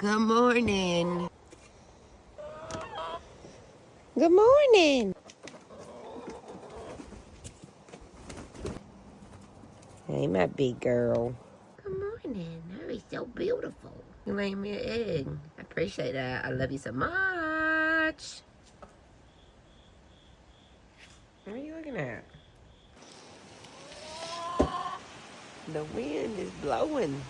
Good morning. Good morning. Hey, my big girl. Good morning. Oh, you're so beautiful. You laid me an egg. I appreciate that. I love you so much. What are you looking at? The wind is blowing.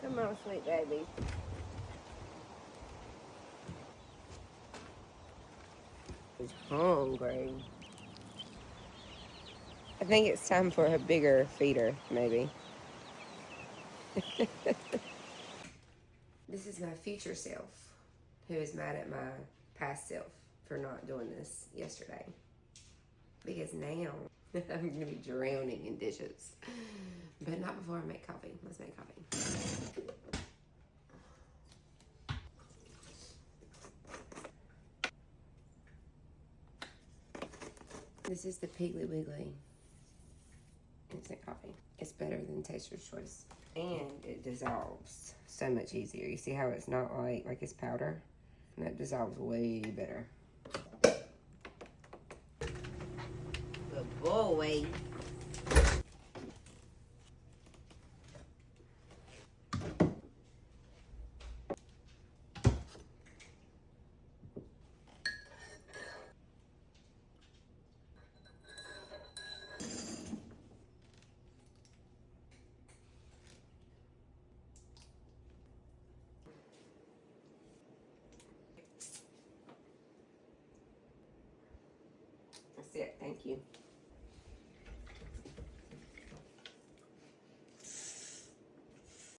Come on, sweet baby. He's hungry. I think it's time for a bigger feeder, maybe. This is my future self who is mad at my past self for not doing this yesterday. Because now I'm going to be drowning in dishes. But not before I make coffee. Let's make coffee. This is the Piggly Wiggly instant coffee. It's better than Taster's Choice. And it dissolves so much easier. You see how it's not like it's powder? And that dissolves way better. Good boy. That's it. Thank you.